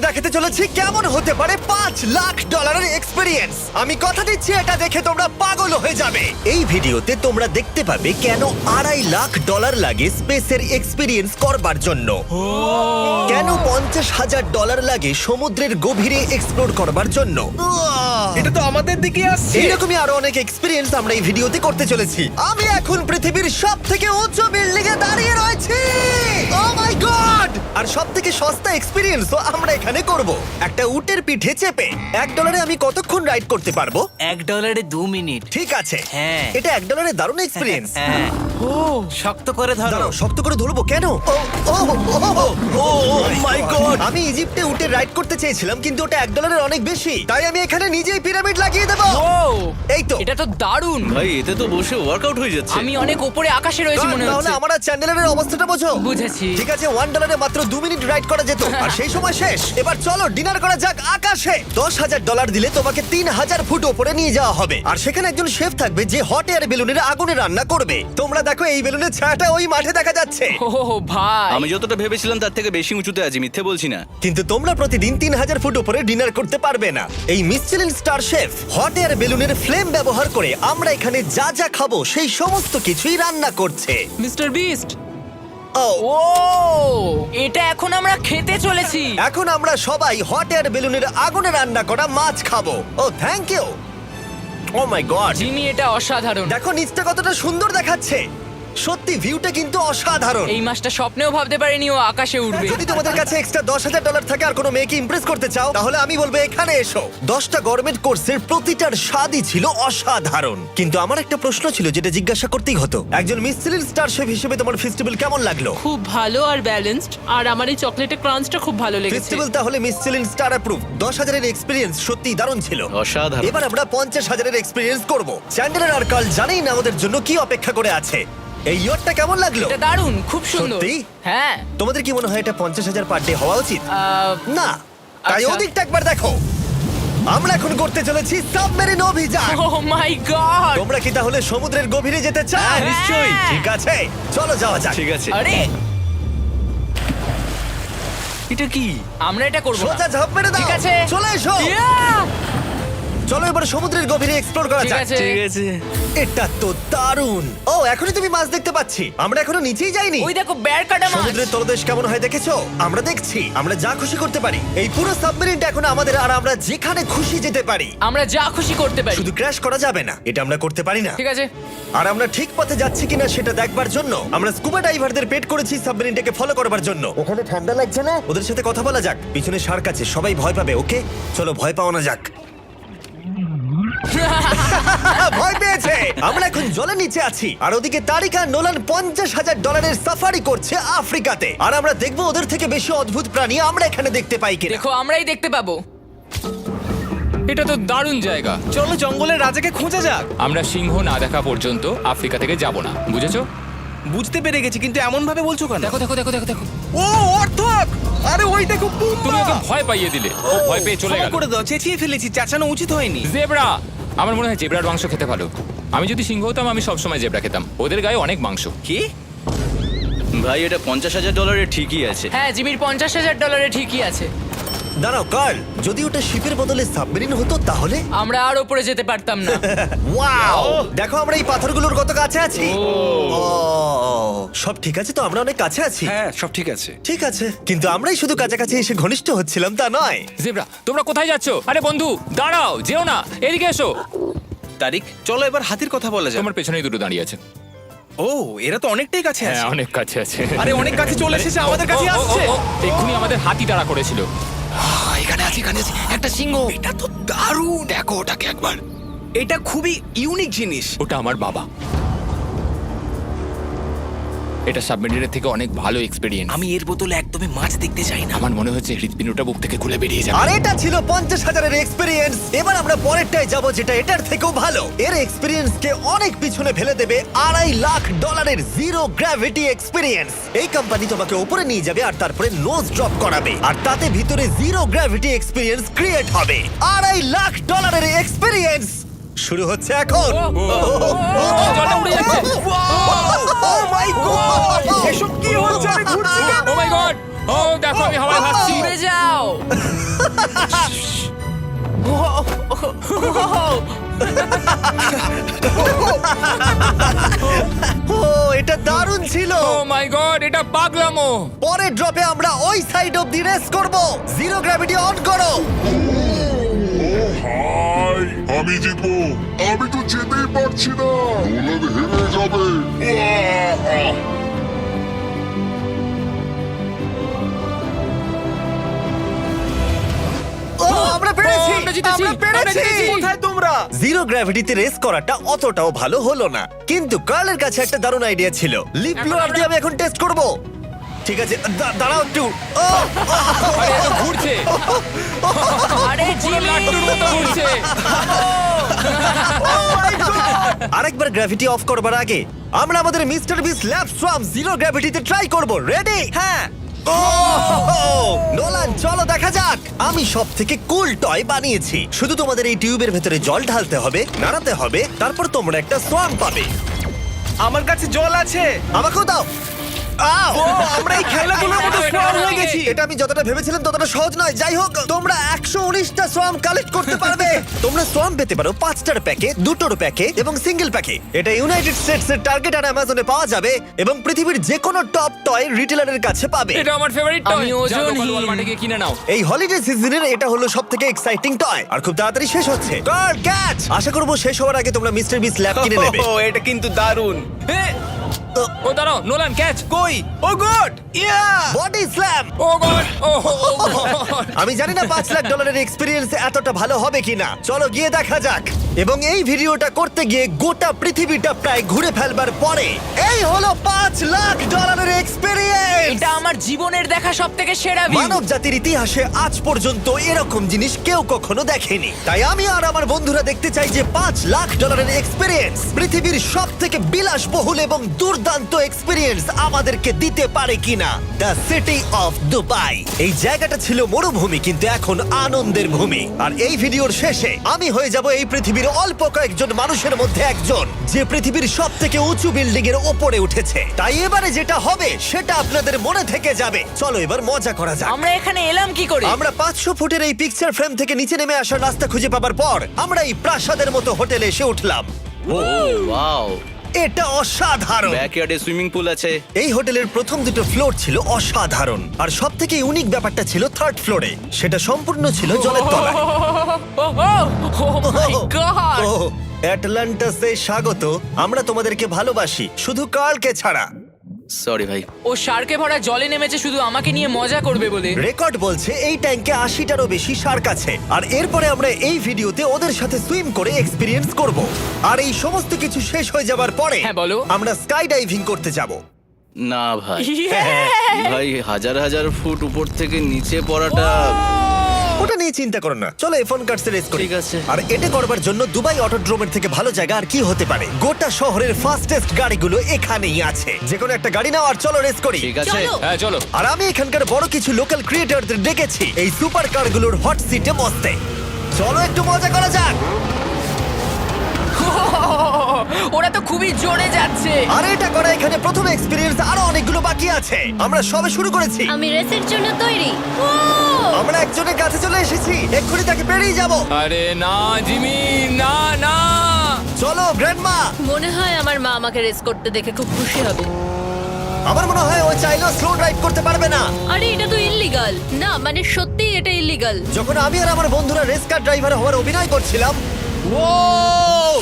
দেখাতে চলেছি কেমন হতে পারে $5 লাখ এক্সপিরিয়েন্স। আমি কথা দিচ্ছি এটা দেখে তোমরা পাগল হয়ে যাবে। এই ভিডিওতে তোমরা দেখতে পাবে কেন $2.5 লাখ লাগে স্পেসের এক্সপিরিয়েন্স করবার জন্য, কেন $50,000 লাগে সমুদ্রের গভীরে এক্সপ্লোর করবার জন্য। এটা তো আমাদের দিকে আসছে। এইরকমই আরো অনেক এক্সপিরিয়েন্স আমরা এই ভিডিওতে করতে চলেছি। আমি এখন পৃথিবীর সবথেকে উঁচু বিল্ডিং এ দাঁড়িয়ে রয়েছি। ও মাই গড! আর সবথেকে সস্তা এক্সপিরিয়েন্সও আমরা এখানে করব, একটা উটের পিঠে চেপে। $1 আমি কতক্ষণ রাইড করতে পারবো? $1 2 মিনিট। ঠিক আছে, হ্যাঁ। এটা $1 দারুণ এক্সপিরিয়েন্স। হ্যাঁ। শক্ত করে ধরো। দাঁড়াও, শক্ত করে ধরবো কেন? ও মাই গড! আমি ইজিপ্টে উটে রাইড করতে চেয়েছিলাম, কিন্তু ওটা $1 অনেক বেশি, তাই আমি এখানে নিজেই পিরামিড লাগিয়ে দেবো। এই তো। এটা তো দারুণ। ভাই এতে তো বসে ওয়ার্কআউট হয়ে যাচ্ছে। আমি অনেক উপরে আকাশে রয়েছি মনে তাহলে হচ্ছে। আমার আর চ্যান্ডেলের অবস্থাটা বোঝো। বুঝেছি। ঠিক আছে, $1 মাত্র 2 মিনিট রাইড করা যেত, আর সেই সময় শেষ। এবার চলো ডিনার করা যাক আকাশে। $10,000 দিলে তোমাকে 3,000 ফুট উপরে নিয়ে যাওয়া হবে, আর সেখানে একজন শেফ থাকবে যে হট এয়ার বেলুনের আগুনে রান্না করবে। তোমরা দেখো এই বেলুনের ছায়াটা ওই মাঠে দেখা যাচ্ছে। ও ভাই, আমি যতটা ভেবেছিলাম তার থেকে বেশি উঁচুতে আছি, মিথ্যে বলছি না। কিন্তু তোমরা প্রতিদিন 3,000 ফুট উপরে ডিনার করতে পারবে না। এই Michelin star chef hot air বেলুনের ফ্লেম ব্যবহার করে আমরা এখানে যা যা খাবো সেই সমস্ত কিছুই রান্না করছে। Mister beast. ও ও, এটা এখন আমরা খেতে চলেছি। এখন আমরা সবাই হট এয়ার বেলুনের আগুনে রান্না করা মাছ খাবো। Oh thank you. Oh my god, Jimmy, এটা অসাধারণ। দেখো নিচটা কতটা সুন্দর দেখাচ্ছে। সত্যি ভিউটা কিন্তু অসাধারণ। এই মাসটা স্বপ্নেও ভাবতে পারিনি ও আকাশে উঠবে। যদি তোমাদের কাছে এক্সট্রা $10,000 থাকে আর কোনো মেয়েকে ইমপ্রেস করতে চাও, তাহলে আমি বলবো এখানে এসো। 10টা গরমেট কোর্সের প্রতিটার স্বাদই ছিল অসাধারণ। কিন্তু আমার একটা প্রশ্ন ছিল যেটা জিজ্ঞাসা করতেই হতো, একজন মিচেলিন স্টার শেফ হিসেবে তোমার ফেস্টিভ্যাল কেমন লাগলো? খুব ভালো আর ব্যালেন্সড, আর আমার এই চকলেটের ক্রাঞ্চটা খুব ভালো লেগেছে। ফেস্টিভ্যাল তাহলে মিচেলিন স্টার অ্যাপ্রুভ। 10,000 এক্সপিরিয়েন্স সত্যি দারুণ ছিল। অসাধারণ। এবার আমরা 50,000 এক্সপিরিয়েন্স করব। চ্যান্ডেলার আর কার্ল জানেই না আমাদের জন্য কি অপেক্ষা করে আছে। এই ইয়ারটা কেমন লাগলো? এটা দারুণ, খুব সুন্দর। সত্যি? হ্যাঁ। তোমাদের কি মনে হয় এটা 50,000 পার ডে হওয়া উচিত? না, তাই আচ্ছা। ওদিকটা একবার দেখো। আমরা এখন করতে চলেছি সাবমেরিন অভিযান। ও মাই গড। তোমরা কি তাহলে সমুদ্রের গভীরে যেতে চাও? হ্যাঁ, নিশ্চয়ই। ঠিক আছে, চলো যাওয়া যাক। ঠিক আছে। আরে, এটা কি? আমরা এটা করব না। সোজা ঝাঁপ মেরে দাও। ঠিক আছে। চলে এসো। Yeah! চলো এবার সমুদ্রের গভীরে এক্সপ্লোর করা ঠিক যাক। আছে। ঠিক আছে। এটা তো দারুণ। ও, এখনই তুমি মাছ দেখতে পাচ্ছি। আমরা এখনো নিচেই যাইনি। ওই দেখো, বেড় কাটা মাছ। সমুদ্রের তলদেশ কেমন হয় দেখেছো? আমরা দেখছি, আমরা যা খুশি করতে পারি। এই পুরো সাবমেরিনটা এখন আমাদের, আর আমরা যেখানে খুশি যেতে পারি। আমরা যা খুশি করতে পারি। শুধু ক্র্যাশ করা যাবে না, এটা আমরা করতে পারি না। ঠিক আছে। আর আমরা ঠিক পথে যাচ্ছি কিনা সেটা দেখবার জন্য আমরা স্কুবা ডাইভারদের পেড করেছি সাবমেরিনটাকে ফলো করবার জন্য। ওখানে ঠান্ডা লাগছে না? ওদের সাথে কথা বলা যাক। পিছনে শার্ক আছে, সবাই ভয় পাবে। ওকে, চলো ভয় পাওয়া না যাক। ভয় পেয়েছে। আমরা এখন জলের নিচে আছি, আর ওদিকে তারিকা নোলান $50,000 সাফারি করছে আফ্রিকাতে। আর আমরা দেখবো ওদের থেকে বেশি অদ্ভুত প্রাণী আমরা এখানে দেখতে পাই কিনা। দেখো, আমরাই দেখতে পাবো। এটা তো দারুণ জায়গা। চলো জঙ্গলের রাজাকে খোঁজা যাক। আমরা সিংহ না দেখা পর্যন্ত আফ্রিকা থেকে যাব না, বুঝেছো? বুঝতে পেরে গেছি, কিন্তু এমন ভাবে বলছো কেন? দেখো দেখো দেখো দেখো দেখো, ও অর্থক! আরে ওই দেখো তুমি ওকে ভয় পাইয়ে দিলে, ও ভয় পেয়ে চলে ক্ষমা গেল। করে দাও, চেঁচিয়ে ফেলেছি, চাচানো উচিত হয়নি। জেব্রা, আমার মনে হয় জেব্রার মাংস খেতে ভালো। আমি যদি সিংহ হতাম আমি সবসময় জেব্রা খেতাম, ওদের গায়ে অনেক মাংস। কি? ভাই এটা $50,000 ঠিকই আছে। হ্যাঁ, জিমির $50,000 ঠিকই আছে। দাঁড়াও কার্ল, যদি ওটা শিপের বদলে সাবমেরিন হতো তাহলে? আমরা আর উপরে যেতে পারতাম না। ওয়াও, দেখো আমরা এই পাথরগুলোর কত কাছে আছি। ও, সব ঠিক আছে তো? আমরা অনেক কাছে আছি। হ্যাঁ সব ঠিক আছে। ঠিক আছে, কিন্তু আমরাই শুধু কাছাকাছি এসে ঘনিষ্ঠ হচ্ছিলাম তা নয়। জেব্রা, তোমরা কোথায় যাচ্ছ? আরে বন্ধু দাঁড়াও, যেও না, এদিকে এসো। তারিক, চলো এবার হাতির কথা বলা যাক। তোমার পেছনেই দুটো দাঁড়িয়ে আছে। ও, এরা তো অনেকটাই কাছে হ্যাঁ, আছে। অনেক কাছে আছে। আরে অনেক কাছে চলে এসেছে, আমাদের কাছে ও, ও, ও, আসছে। ও, এক্ষুনি আমাদের হাতি তাড়া করেছিল। এখানে আছে একটা সিংহ। এটা তো দারুণ। দেখো ওটাকে একবার। এটা খুবই ইউনিক জিনিস। ওটা আমার বাবা। এটা সাবমেরিনের থেকে অনেক ভালো এক্সপেরিয়েন্স। আমি এর বোতলে একদমই মাছ দেখতে চাই না। আমার মনে হচ্ছে হৃৎপিণ্ডটা বুক থেকে খুলে বেরিয়ে যাবে। আর এটা ছিল 50,000 এক্সপিরিয়েন্স। এবার আমরা পরেরটায় যাব যেটা এটার থেকেও ভালো। এর এক্সপিরিয়েন্সকে অনেক পিছনে ফেলে দেবে $2.5 লাখ জিরো গ্র্যাভিটি এক্সপিরিয়েন্স। এই কোম্পানি তোমাকে উপরে নিয়ে যাবে আর তারপরে নোজ ড্রপ করাবে, আর তাতে ভিতরে জিরো গ্র্যাভিটি এক্সপিরিয়েন্স ক্রিয়েট হবে। $2.5 এক্সপিরিয়েন্স শুরু হচ্ছে এখন। জলটা উড়ে যাচ্ছে। ও মাই গড, এসব কি হচ্ছে? আমি ঘুরছি কেন? ও মাই গড! ও দেখো, আমি হাওয়ায় ভাসছি। উড়ে যাও। ও এটা দারুণ ছিল। ও মাই গড, এটা পাগলামো। পরের ড্রপে আমরা ওই সাইড অফ দি রেস করব। জিরো গ্র্যাভিটি অন করো। হাই আমি জিতবো, আমি তো যেতেই পারছি না, নোলান হেরে যাবে। ও আমরা পেরেছি, আমরা জিতেছি, আমরা পেরেছি। আমরা জিতেছি। কোথায় তোমরা? জিরো গ্র্যাভিটিতে রেস করাটা অতটাও ভালো হলো না, কিন্তু কার্লের কাছে একটা দারুণ আইডিয়া ছিল। লিপ ব্লোয়ার দিয়ে আমি এখন টেস্ট করব। ঠিক আছে, দাঁড়াও একটু। ও, আরে এটা ঘুরছে, আরে পুরো জিমি লাট্টুর মতো ঘুরছে। আরেকবার গ্র্যাভিটি অফ করবার আগে আমরা আমাদের মিস্টার বিস ল্যাব সোয়াম জিরো গ্র্যাভিটিতে ট্রাই করব। রেডি? হ্যাঁ। নোলান চলো দেখা যাক। আমি সব থেকে কুল টয় বানিয়েছি। শুধু তোমাদের এই টিউবের ভেতরে জল ঢালতে হবে, নাড়াতে হবে, তারপর তোমরা একটা সোয়াম পাবে। আমার কাছে জল আছে। আমাকেও দাও। আও! আমরা এই খেলাগুলোর মতো স্ট্রং হয়ে গেছি। এটা আমি যতটা ভেবেছিলাম ততটা সহজ নয়। যাই হোক, তোমরা 119টা সোয়াম কালেক্ট করতে পারবে। তোমরা সোয়াম পেতে পারো 5টার প্যাকে, 2টোর প্যাকে এবং সিঙ্গেল প্যাকে। এটা ইউনাইটেড স্টেটস এর টার্গেট আর অ্যামাজনে পাওয়া যাবে এবং পৃথিবীর যে কোনো টপ টয় রিটেলারের কাছে পাবে। এটা আমার ফেভারিট টয়। আমি ওজনহীন। ওয়ালমার্টে গিয়ে কিনে নাও। এই হলিডে সিজনের এটা হলো সবথেকে এক্সাইটিং টয় আর খুব তাড়াতাড়ি শেষ হচ্ছে। Girl catch! আশা করব শেষ হওয়ার আগে তোমরা মিস্টার বিস ল্যাব কিনে নেবে। ও এটা কিন্তু দারুণ। ও দাঁড়াও, নোলান ক্যাচ। কই? Oh god! Yeah! Body slam! Oh god, oh আমি জানি না $5 লাখ এক্সপিরিয়েন্স এতটা ভালো হবে কিনা। চলো গিয়ে দেখা যাক। এবং এই ভিডিওটা করতে গিয়ে গোটা পৃথিবীটা প্রায় ঘুরে ফেলবার পরে এই হলো $5 লাখ এক্সপিরিয়েন্স। এটা আমার জীবনের দেখা সবথেকে সেরা ভিউ। মানব জাতির ইতিহাসে আজ পর্যন্ত এরকম জিনিস কেউ কখনো দেখেনি। তাই আমি আর আমার বন্ধুরা দেখতে চাই যে $5 লাখ এক্সপিরিয়েন্স পৃথিবীর সব থেকে বিলাসবহুল এবং দুর্দান্ত এক্সপিরিয়েন্স আমাদেরকে দিতে পারে কিনা। The city of Dubai. এই জায়গাটা ছিল মরুভূমি, কিন্তু এখন আনন্দের ভূমি। আর এই ভিডিওর শেষে আমি হয়ে যাব এই পৃথিবীর অল্প কয়েকজন মানুষের মধ্যে একজন, যে পৃথিবীর সব থেকে উঁচু বিল্ডিং এর ওপরে উঠেছে। তাই এবারে যেটা হবে সেটা আপনাদের মনে থেকে যাবে। চলো এবার মজা করা যাক। আমরা এখানে এলাম কি করে? আমরা 500 ফুটের এই পিকচার ফ্রেম থেকে নিচে নেমে আসার রাস্তা খুঁজে পাবার পর আমরা এই প্রাসাদের মতো হোটেলে এসে উঠলাম। ও ওয়াও, এটা অসাধারণ। ব্যাকইয়ার্ডে সুইমিং পুল আছে। এই হোটেলের প্রথম দুটো ফ্লোর ছিল অসাধারণ, আর সব থেকে ইউনিক ব্যাপারটা ছিল থার্ড ফ্লোরে। সেটা সম্পূর্ণ ছিল জলের তলায়। ও মাই গড! ও অ্যাটলান্টাসে স্বাগত। আমরা তোমাদেরকে ভালোবাসি, শুধু কার্লকে ছাড়া। সরি ভাই। ও শার্কে ভরা জলে নেমেছে শুধু আমাকে নিয়ে মজা করবে বলে। রেকর্ড বলছে এই ট্যাঙ্কে 80টারও বেশি শার্ক আছে। আর এরপরে আমরা এই ভিডিওতে ওদের সাথে সুইম করে এক্সপিরিয়েন্স করব। আর এই সমস্ত কিছু শেষ হয়ে যাবার পরে হ্যাঁ, বলো। আমরা স্কাই ডাইভিং করতে যাব। না ভাই, হ্যাঁ। ভাই হাজার হাজার ফুট উপর থেকে নিচে পড়াটা। ওটা নিয়ে চিন্তা করো না, চলো ফোন কার্ডস রেস করি। ঠিক আছে। আর এটা করবার জন্য দুবাই অটোড্রোমের থেকে ভালো জায়গা আর কি হতে পারে। গোটা শহরের ফাস্টেস্ট গাড়িগুলো এখানেই আছে। যে কোনো একটা গাড়ি নাও আর চলো রেস করি। ঠিক আছে। হ্যাঁ চলো। আর আমি এখানকার বড় কিছু লোকাল ক্রিয়েটরদের ডেকেছি এই সুপার কারগুলোর হট সিটে বসতে। চলো একটু মজা করা যাক। ওরা তো খুবই জোরে যাচ্ছে। আর এটা করা এখানে প্রথম এক্সপিরিয়েন্স, আরো অনেকগুলো বাকি আছে। আমরা সবে শুরু করেছি। আমি রেসের জন্য তৈরি। ও আমরা একজনের কাছে চলে এসেছি, এক্ষুনি তাকে পেরিয়ে যাব। আরে না জিমি, না না। চলো গ্র্যান্ডমা। মনে হয় আমার মা আমাকে রেস করতে দেখে খুব খুশি হবে। আমার মনে হয় ও চাইলেও স্লো ড্রাইভ করতে পারবে না। আরে এটা তো ইল্লিগাল। না মানে সত্যি এটা ইল্লিগাল। যখন আমি আর আমার বন্ধুরা রেস কার ড্রাইভার হওয়ার অভিনয় করছিলাম,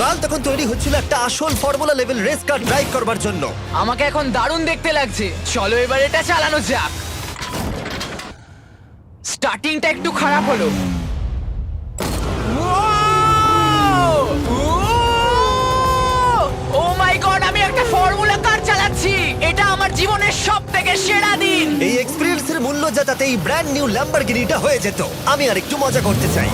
কাল তখন তৈরি হচ্ছিল একটা আসল formula level race car drive করবার জন্য। আমাকে এখন দারুণ দেখতে লাগছে। চলো এবার এটা চালানো যাক। স্টার্টিংটা একটু খারাপ হলো। ও মাই গড, আমি একটা ফর্মুলা কার চালাচ্ছি। এটা আমার জীবনের সবথেকে সেরা দিন। এই এক্সপেরিয়েন্সের মূল্য যা, তাতে এই ব্র্যান্ড নিউ ল্যাম্বরগিনিটা হয়ে যেত। আমি আর একটু মজা করতে চাই।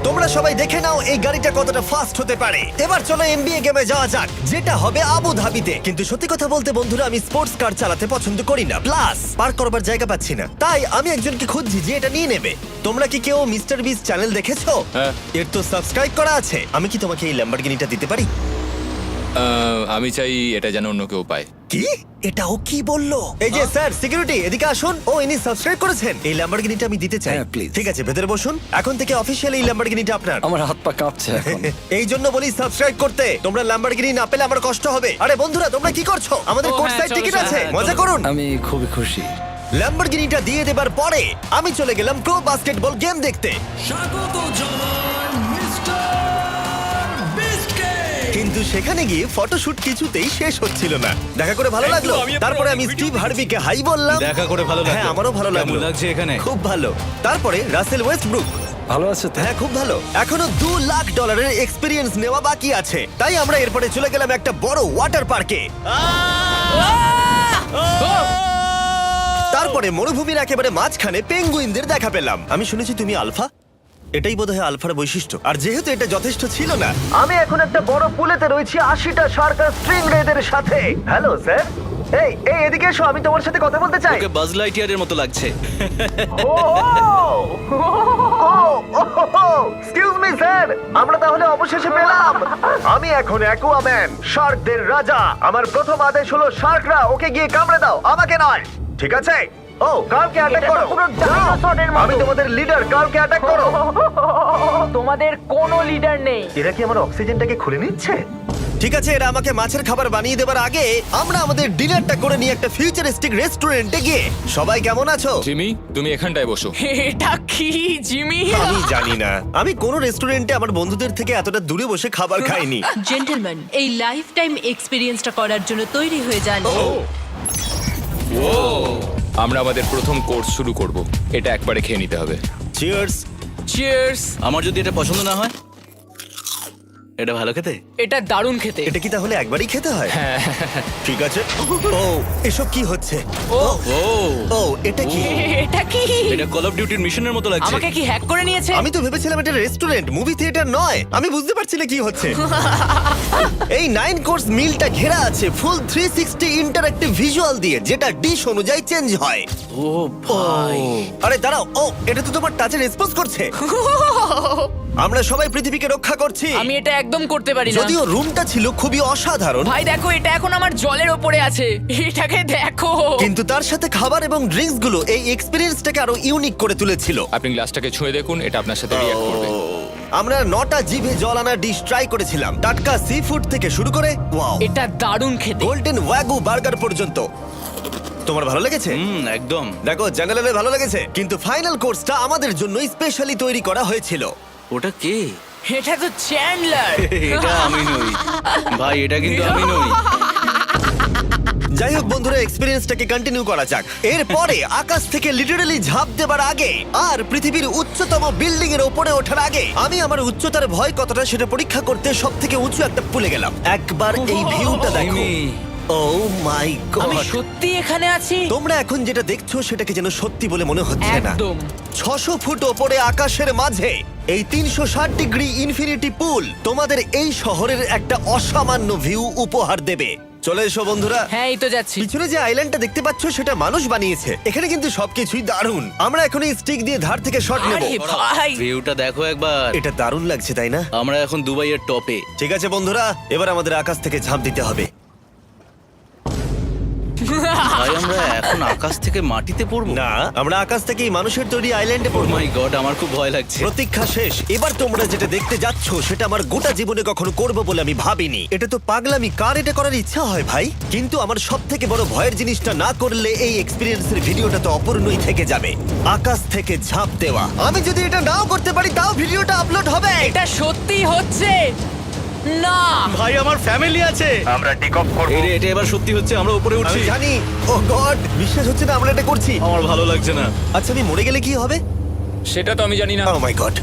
তোমরা সবাই দেখে নাও এই গাড়িটা কতটা ফাস্ট হতে পারে। এবার চলো এমবিএ গেমে যাওয়া যাক, যেটা হবে আবু ধাবিতে। কিন্তু সত্যি কথা বলতে বন্ধুরা, আমি স্পোর্টস কার চালাতে পছন্দ করি না, প্লাস পার্ক করবার জায়গা পাচ্ছি না। তাই আমি একজনকে খুঁজছি যে এটা নিয়ে নেবে। তোমরা কি কেউ মিস্টার বিস চ্যানেল দেখেছো? হ্যাঁ। এর তো সাবস্ক্রাইব করা আছে। আমি কি তোমাকে এই ল্যাম্বরগিনিটা দিতে পারি? আমি চাই এটা যেন অন্য কেউ পায়। কি এটা ও কি বললো? এই যে স্যার সিকিউরিটি এদিকে আসুন। ও ইনি সাবস্ক্রাইব করেছেন। এই ল্যাম্বরগিনিটা আমি দিতে চাই। হ্যাঁ, please. ঠিক আছে ভেতরে বসুন। এখন থেকে অফিশিয়ালি এই ল্যাম্বরগিনিটা আপনার। আমার হাত পা কাঁপছে এখন। এই জন্য বলি সাবস্ক্রাইব করতে। তোমরা ল্যাম্বরগিনি না পেলে আমার কষ্ট হবে। আরে বন্ধুরা তোমরা কি করছো? আমাদের ও, কোর্স হ্যাঁ, সাইড চলো, টিকিট চলো, আছে, হ্যাঁ, মজা চলো। করুন। আমি খুবই খুশি। ল্যাম্বরগিনিটা দিয়ে দেবার পরে আমি চলে গেলাম প্রো বাস্কেটবল গেম দেখতে। কিন্তু সেখানে গিয়ে ফটোশুট কিছুতেই শেষ হচ্ছিল না। দেখা করে ভালো লাগলো। তারপরে আমি স্টিভ হার্বিকে হাই বললাম। দেখা করে ভালো লাগলো। হ্যাঁ আমারও ভালো লাগলো। কেমন লাগছে এখানে? খুব ভালো। তারপরে রাসেল ওয়েস্টব্রুক। ভালো আছে তো? হ্যাঁ খুব ভালো। এখনো $2 লাখ এক্সপিরিয়েন্স নেওয়া বাকি আছে। তাই আমরা এরপরে চলে গেলাম একটা বড় ওয়াটার পার্কে। তারপরে মরুভূমির একেবারে মাঝখানে পেঙ্গুইনদের দেখা পেলাম। আমি শুনেছি তুমি আলফা। এটাই বোধহয় আলফার বৈশিষ্ট্য। আর যেহেতু এটা যথেষ্ট ছিল না, আমি এখন একটা বড় পুলেতে রয়েছি 80টা শার্ক আর স্ট্রিং রেদের সাথে। Hello sir. এই এই এদিকে এসো, আমি তোমার সাথে কথা বলতে চাই। ওকে বাজ লাইটইয়ারের মতো লাগছে। এক্সকিউজ মি স্যার, আমরা তাহলে অবশেষে পেলাম। আমি এখন অ্যাকুয়াম্যান, শার্কদের রাজা। আমার প্রথম আদেশ হলো শার্করা ওকে গিয়ে কামড়ে দাও, আমাকে নয়। ঠিক আছে? ও কালকে অ্যাটাক করো। আমি তোমাদের লিডার, কালকে অ্যাটাক করো। তোমাদের কোনো লিডার নেই। এরা কি আমার অক্সিজেনটাকে খুলে নিচ্ছে? ঠিক আছে, এরা আমাকে মাছের খাবার বানিয়ে দেবার আগে আমরা আমাদের ডিনারটা করে নিয়ে একটা ফিউচারিস্টিক রেস্টুরেন্টে গিয়ে। সবাই কেমন আছো? জিমি, তুমি এখানটায় বসো। এটা কি জিমি? আমি জানি না, আমি কোন রেস্টুরেন্টে আমার বন্ধুদের থেকে এতটা দূরে বসে খাবার খাইনি। জেন্টলম্যান, এই লাইফ টাইম এক্সপিরিয়েন্সটা করার জন্য তৈরি হয়ে যান। আমরা আমাদের প্রথম কোর্স শুরু করব। এটা একবারে খেয়ে নিতে হবে। চিয়ার্স। চিয়ার্স। আমার যদি এটা পছন্দ না হয়? এটা ভালো খেতে? এটা দারুণ খেতে। এটা কি তাহলে একবারই খেতে হয়? ঠিক আছে। ও এসব কি হচ্ছে? ও ও ও এটা কি? এটা কি? এটা কল অফ ডিউটির মিশনের মতো লাগছে। আমাকে কি হ্যাক করে নিয়েছে? আমি তো ভেবেছিলাম এটা রেস্টুরেন্ট, মুভি থিয়েটার নয়। আমি বুঝতে পারছি না কি হচ্ছে। এই 9 কোর্স মিলটা ঘেরা আছে ফুল 360 ইন্টারঅ্যাক্টিভ ভিজুয়াল দিয়ে, যেটা ডিশ অনুযায়ী চেঞ্জ হয়। ও ভাই, আরে দাঁড়াও, ও এটা তো তোমার টাচে রেসপন্স করছে। আমরা সবাই পৃথিবীকে রক্ষা করছি। আমি এটা একদম করতে পারি না। যদিও রুমটা ছিল খুবই অসাধারণ, ভাই দেখো, এটা এখন আমার জলের ওপরে আছে। এটাকে দেখো। কিন্তু তার সাথে খাবার এবং ড্রিঙ্কস গুলো এই এক্সপেরিয়েন্সটাকে আরো ইউনিক করে তুলেছিল। আপনি গ্লাসটাকে ছুঁয়ে দেখুন, এটা আপনার সাথে রিঅ্যাক্ট করবে। আমরা 9টা জিভে জল আনা ডিশ ট্রাই করেছিলাম, টাটকা সি ফুড থেকে শুরু করে ওয়াও এটা দারুণ খেতে। গোল্ডেন ওয়াগু বার্গার পর্যন্ত। তোমার ভালো লেগেছে? একদম। দেখো জেনারেলের ভালো লেগেছে, কিন্তু ফাইনাল কোর্সটা আমাদের জন্য স্পেশালি তৈরি করা হয়েছিল। ওটা কে? এটা তো চ্যান্ডলার। এটা আমি নই ভাই, এটা কিন্তু আমি নই। যাই হোক বন্ধুরা, এক্সপেরিয়েন্সটাকে কন্টিনিউ করা যাক। এরপরে আকাশ থেকে লিটারালি ঝাঁপ দেবার আগে আর পৃথিবীর উচ্চতম বিল্ডিং এর উপরে ওঠার আগে আমি আমার উচ্চতার ভয় কতটা সেটা পরীক্ষা করতে সব থেকে উঁচু একটা পুলে গেলাম। একবার এই ভিউটা দেখো। ও মাই আমি গড, সত্যি এখানে আছি। তোমরা এখন যেটা দেখছো সেটাকে যেন সত্যি বলে মনে হচ্ছে না। একদম। 600 ফুট ওপরে আকাশের মাঝে এই 360 ডিগ্রি ইনফিনিটি পুল তোমাদের এই শহরের একটা অসামান্য ভিউ উপহার দেবে। চলে এসো বন্ধুরা। হ্যাঁ, এই তো যাচ্ছি। পিছনে যে আইল্যান্ডটা দেখতে পাচ্ছ সেটা মানুষ বানিয়েছে। এখানে কিন্তু সবকিছুই দারুণ। আমরা এখন এই স্টিক দিয়ে ধার থেকে শট নেব। আরে ভাই, ভিউটা দেখো একবার। এটা দারুণ লাগছে তাই না? আমরা এখন দুবাইয়ের টপে। ঠিক আছে বন্ধুরা, এবার আমাদের আকাশ থেকে ঝাঁপ দিতে হবে। ভাই আমরা এখন আকাশ থেকে মাটিতে পড়বো? না, আমরা আকাশ থেকে এই মানুষের তৈরি আইল্যান্ডে ও পড়বো। মাই গড, আমার খুব ভয় লাগছে। প্রতীক্ষা শেষ। এবার তোমরা যেটা দেখতে যাচ্ছ সেটা আমার গোটা জীবনে কখনো করবো বলে আমি ভাবিনি। এটা তো পাগলামি, কার এটা করার ইচ্ছা হয় ভাই? কিন্তু আমার সব থেকে বড় ভয়ের জিনিসটা না করলে এই এক্সপিরিয়েন্সের ভিডিওটা তো অপূর্ণই থেকে যাবে। আকাশ থেকে ঝাঁপ দেওয়া। আমি যদি এটা নাও করতে পারি তাও ভিডিওটা আপলোড হবে। এটা সত্যি হচ্ছে না। ভাই আমার ফ্যামিলি আছে। আমরা টেক অফ করব। এটা এবার সত্যি হচ্ছে, আমরা উপরে উঠছি। আমি জানি। ও গড, বিশ্বাস হচ্ছে না আমরা এটা করছি। আমার ভালো লাগছে না। আচ্ছা আমি মরে গেলে কি হবে? সেটা তো আমি জানি না। ও মাই গড,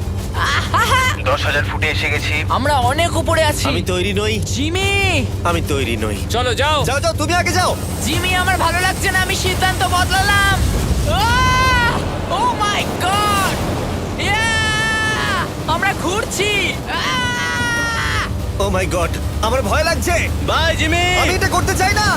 10,000 ফুটে এসে গেছি। আমরা অনেক উপরে আছি। আমি তৈরি নই, জিমি, আমি তৈরি নই। চলো যাও। যাও যাও, তুমি আগে যাও। জিমি, আমার ভালো লাগছে না। আমি সিদ্ধান্ত বদলালাম। ও মাই গড, আমরা ঘুরছি। ও মাই গড, আমার ভয় লাগছে। Bye Jimmy. আমি এটা করতে চাই না।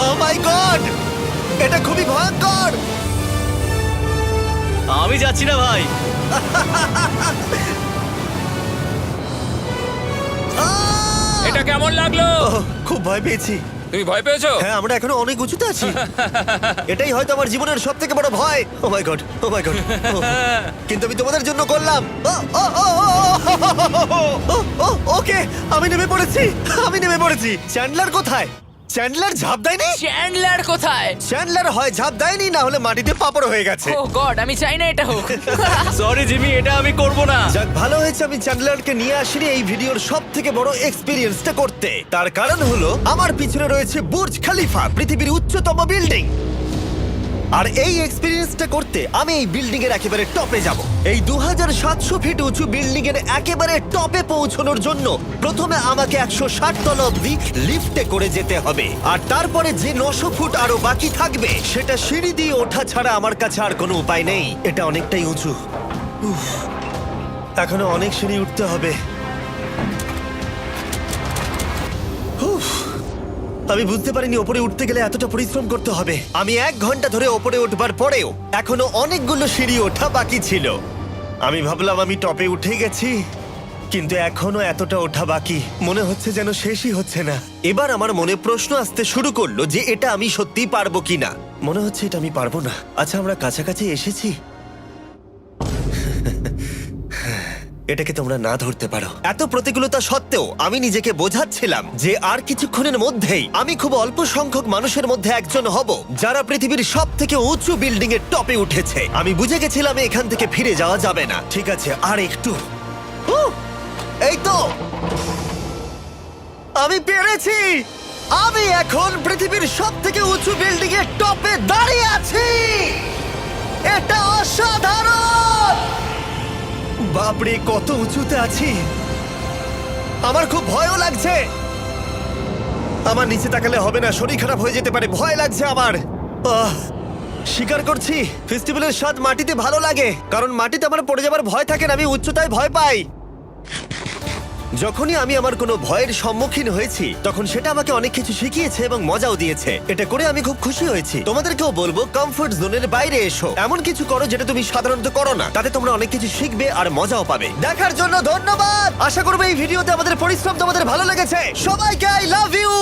ও মাই গড, আমি যাচ্ছি না ভাই। এটা কেমন লাগলো? ওহ, খুব ভয় পেয়েছি। তুমি ভয় পেয়েছো? হ্যাঁ, আমরা এখনো অনেক উঁচুতে আছি। এটাই হয়তো আমার জীবনের সব থেকে বড় ভয়। ও my god, O my god. কিন্তু আমি তোমাদের জন্য করলাম। ওকে, আমি নেমে পড়েছি। চ্যান্ডলার কোথায়? চ্যান্ডলার ঝাঁপ দেয়নি? চ্যান্ডলার কোথায়? চ্যান্ডলার হয় ঝাঁপ দেয়নি, না হলে মাটিতে পাপড় হয়ে গেছে। ও গড, আমি চাই না এটা হোক। সরি জিমি, এটা আমি করব না। যাক, ভালো হয়েছে আমি চ্যান্ডলারকে নিয়ে আসিনি এই ভিডিওর সব থেকে বড় এক্সপিরিয়েন্সটা করতে। তার কারণ হলো আমার পিছনে রয়েছে বুর্জ খলিফা, পৃথিবীর উচ্চতম বিল্ডিং। আর এই এক্সপিরিয়েন্সটা করতে আমি এই বিল্ডিং এর একেবারে টপে যাব। এই 2700 ফিট উঁচু বিল্ডিং এর একেবারে টপে পৌঁছানোর জন্য প্রথমে আমাকে 160 তলা অব্দি লিফটে করে যেতে হবে, আর তারপরে যে 900 ফুট আরো বাকি থাকবে সেটা সিঁড়ি দিয়ে ওঠা ছাড়া আমার কাছে আর কোনো উপায় নেই। এটা অনেকটাই উঁচু। উফ, এখনো অনেক সিঁড়ি উঠতে হবে। উফ, আমি বুঝতে পারিনি ওপরে উঠতে গেলে এতটা পরিশ্রম করতে হবে। আমি 1 ঘন্টা ধরে ওপরে উঠবার পরেও এখনো অনেকগুলো সিঁড়ি ওঠা বাকি ছিল। আমি ভাবলাম আমি টপে উঠে গেছি, কিন্তু এখনো এতটা ওঠা বাকি। মনে হচ্ছে যেন শেষই হচ্ছে না। এবার আমার মনে প্রশ্ন আসতে শুরু করলো যে এটা আমি সত্যিই পারবো কিনা। মনে হচ্ছে এটা আমি পারবো না। আচ্ছা, আমরা কাছাকাছি এসেছি। এটাকে তোমরা না ধরতে পারো। এত প্রতিকূলতা সত্ত্বেও আমি নিজেকে বোঝাচ্ছিলাম যে আর কিছুক্ষণের মধ্যেই আমি খুব অল্প সংখ্যক মানুষের মধ্যে একজন হব যারা পৃথিবীর সব থেকে উঁচু বিল্ডিং এর টপে উঠেছে। আমি বুঝে গেছিলাম এখান থেকে ফিরে যাওয়া যাবে না। ঠিক আছে, আর একটু। এই তো, আমি পেরেছি। আমি এখন পৃথিবীর সব থেকে উঁচু বিল্ডিং এর টপে দাঁড়িয়ে আছি। এটা অসাধারণ। বাপরে, কত উঁচুতে আছি। আমার খুব ভয়ও লাগছে। আমার নিচে তাকালে হবে না, শরীর খারাপ হয়ে যেতে পারে। ভয় লাগছে আমার। স্বীকার করছি, ফেস্টিভ্যালের স্বাদ মাটিতে ভালো লাগে, কারণ মাটিতে আমার পড়ে যাবার ভয় থাকে না। আমি উচ্চতায় ভয় পাই। যখনই আমি আমার কোনো ভয়ের সম্মুখীন হয়েছি তখন সেটা আমাকে অনেক কিছু শিখিয়েছে এবং মজাও দিয়েছে। এটা করে আমি খুব খুশি হয়েছি। তোমাদেরকেও বলবো, কমফোর্ট জোনের বাইরে এসো, এমন কিছু করো যেটা তুমি সাধারণত করো না। তাতে তোমরা অনেক কিছু শিখবে আর মজাও পাবে। দেখার জন্য ধন্যবাদ। আশা করবো এই ভিডিওতে আমাদের পরিশ্রম তোমাদের ভালো লেগেছে। সবাইকে আই লাভ ইউ।